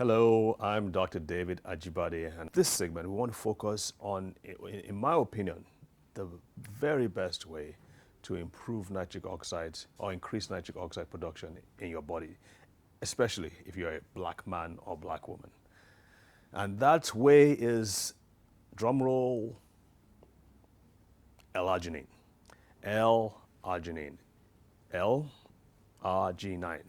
Hello, I'm Dr. David Ajibade, and this segment we want to focus on, in my opinion, the very best way to improve nitric oxide or increase nitric oxide production in your body, especially if you're a black man or black woman. And that way is, drumroll, L-arginine. L-arginine. L-arginine.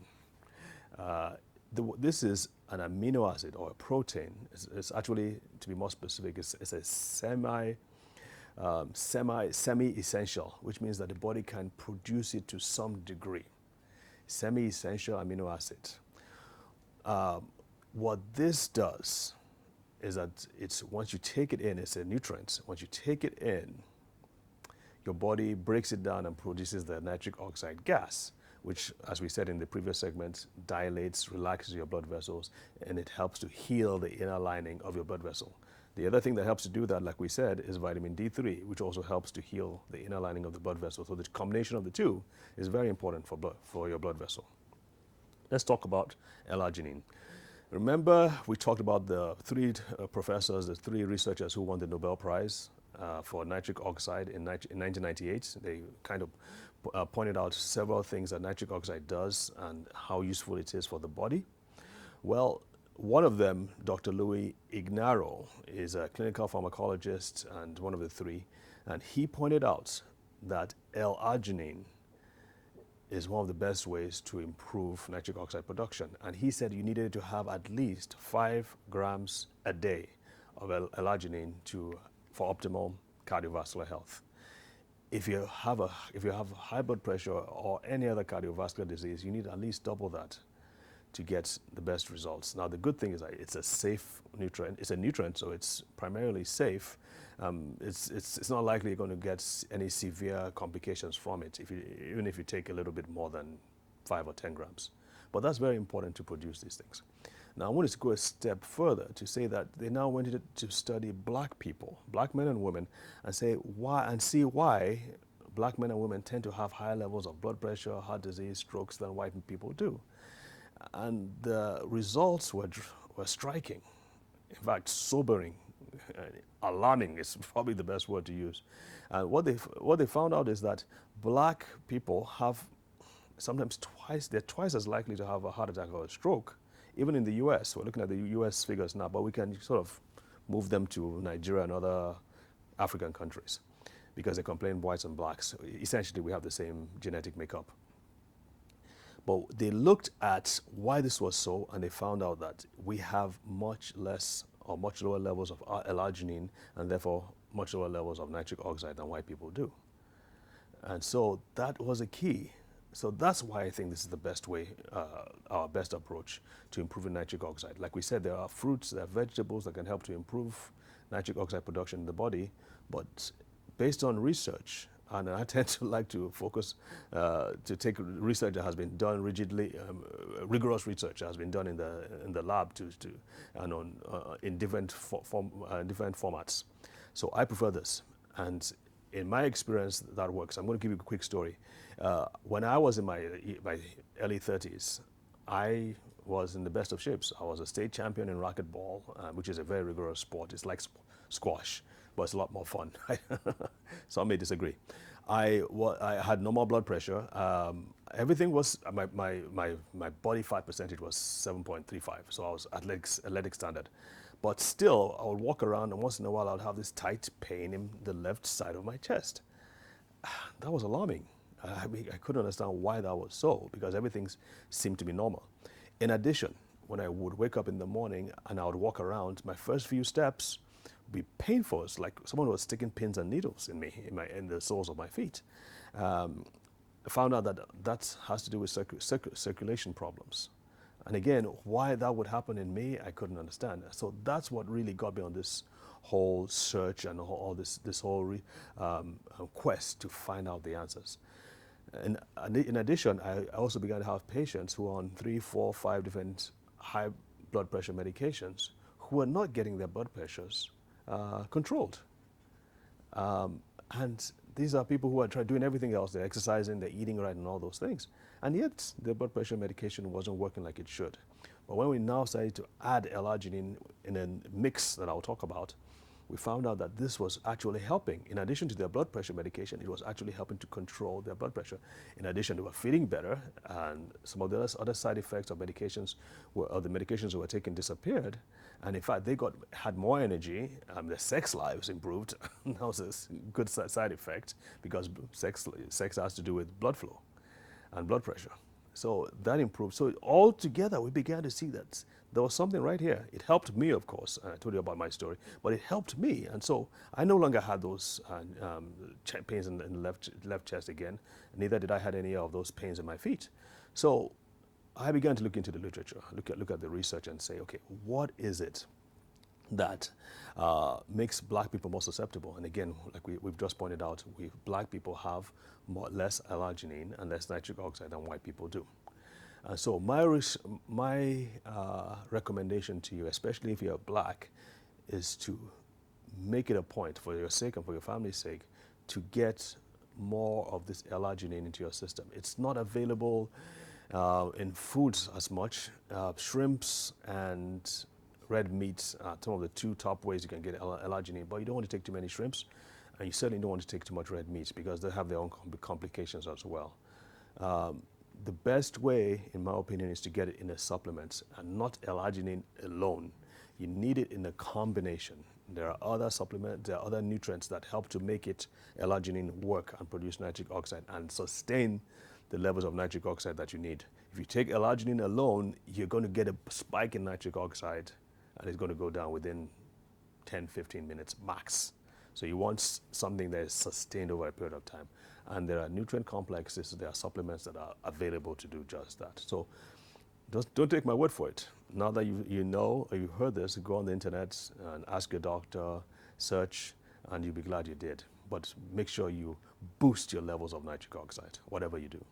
This is an amino acid or a protein. It's actually, to be more specific, it's a semi-essential, which means that the body can produce it to some degree. Semi-essential amino acid. What this does is that once you take it in, it's a nutrient. Once you take it in, your body breaks it down and produces the nitric oxide gas, which, as we said in the previous segment, dilates, relaxes your blood vessels, and it helps to heal the inner lining of your blood vessel. The other thing that helps to do that, like we said, is vitamin D3, which also helps to heal the inner lining of the blood vessel. So the combination of the two is very important for your blood vessel. Let's talk about L-arginine. Remember, we talked about the three professors, the three researchers who won the Nobel Prize for nitric oxide in 1998. They kind of pointed out several things that nitric oxide does and how useful it is for the body. Well, one of them, Dr. Louis Ignarro, is a clinical pharmacologist and one of the three, and he pointed out that L-arginine is one of the best ways to improve nitric oxide production. And he said you needed to have at least 5 grams a day of L-arginine for optimal cardiovascular health. If you have high blood pressure or any other cardiovascular disease, you need at least double that to get the best results. Now, the good thing is that it's a safe nutrient. It's a nutrient, so it's primarily safe. It's not likely you're going to get any severe complications from it, even if you take a little bit more than 5 or 10 grams. But that's very important to produce these things. Now, I wanted to go a step further to say that they now wanted to study black people, black men and women, and see why black men and women tend to have higher levels of blood pressure, heart disease, strokes than white people do. And the results were striking. In fact, sobering, alarming is probably the best word to use. And what they found out is that black people have they're twice as likely to have a heart attack or a stroke. Even in the US, we're looking at the US figures now, but we can sort of move them to Nigeria and other African countries because they complain whites and blacks. Essentially, we have the same genetic makeup. But they looked at why this was so, and they found out that we have much less or much lower levels of L-arginine and therefore much lower levels of nitric oxide than white people do. And so that was a key. So that's why I think this is the best way, our best approach to improving nitric oxide. Like we said, there are fruits, there are vegetables that can help to improve nitric oxide production in the body, but based on research, and I tend to like to focus, to take research that has been done rigorous research that has been done in the lab in different formats. So I prefer this, and in my experience, that works. I'm going to give you a quick story. When I was in my early 30s, I was in the best of shapes. I was a state champion in racquetball, which is a very rigorous sport. It's like squash, but it's a lot more fun. Some may disagree. I had normal blood pressure. Everything was, my body fat percentage was 7.35, so I was athletic standard. But still, I would walk around, and once in a while, I would have this tight pain in the left side of my chest. That was alarming. I couldn't understand why that was so, because everything seemed to be normal. In addition, when I would wake up in the morning and I would walk around, my first few steps would be painful. It's like someone was sticking pins and needles in me, in the soles of my feet. I found out that has to do with circulation problems. And again, why that would happen in me, I couldn't understand. So that's what really got me on this whole search and all this whole quest to find out the answers. And in addition, I also began to have patients who are on 3, 4, 5 different high blood pressure medications who are not getting their blood pressures controlled. And these are people who are doing everything else. They're exercising, they're eating right, and all those things. And yet, their blood pressure medication wasn't working like it should. But when we now started to add L-arginine in a mix that I'll talk about, we found out that this was actually helping. In addition to their blood pressure medication, it was actually helping to control their blood pressure. In addition, they were feeling better, and some of the other side effects of medications, the medications they were taking disappeared. And in fact, they had more energy. Their sex lives improved. That was a good side effect, because sex has to do with blood flow and blood pressure. So that improved. So all together, we began to see that there was something right here. It helped me, of course. I told you about my story, but it helped me. And so I no longer had those pains in the left chest again. Neither did I had any of those pains in my feet. So I began to look into the literature, look at the research and say, okay, what is it that makes black people more susceptible? And again, like we've just pointed out, black people have less L-arginine and less nitric oxide than white people do. So my recommendation to you, especially if you're black, is to make it a point, for your sake and for your family's sake, to get more of this L-arginine into your system. It's not available in foods as much. Shrimps and red meats are some of the two top ways you can get L-arginine, but you don't want to take too many shrimps, and you certainly don't want to take too much red meats, because they have their own complications as well. The best way, in my opinion, is to get it in a supplement and not L-arginine alone. You need it in a combination. There are other supplements, there are other nutrients that help to make it L-arginine work and produce nitric oxide and sustain the levels of nitric oxide that you need. If you take L-arginine alone, you're going to get a spike in nitric oxide, and it's going to go down within 10, 15 minutes max. So you want something that is sustained over a period of time. And there are nutrient complexes, there are supplements that are available to do just that. So don't take my word for it. Now that you know, or you heard this, go on the internet and ask your doctor, search, and you'll be glad you did. But make sure you boost your levels of nitric oxide, whatever you do.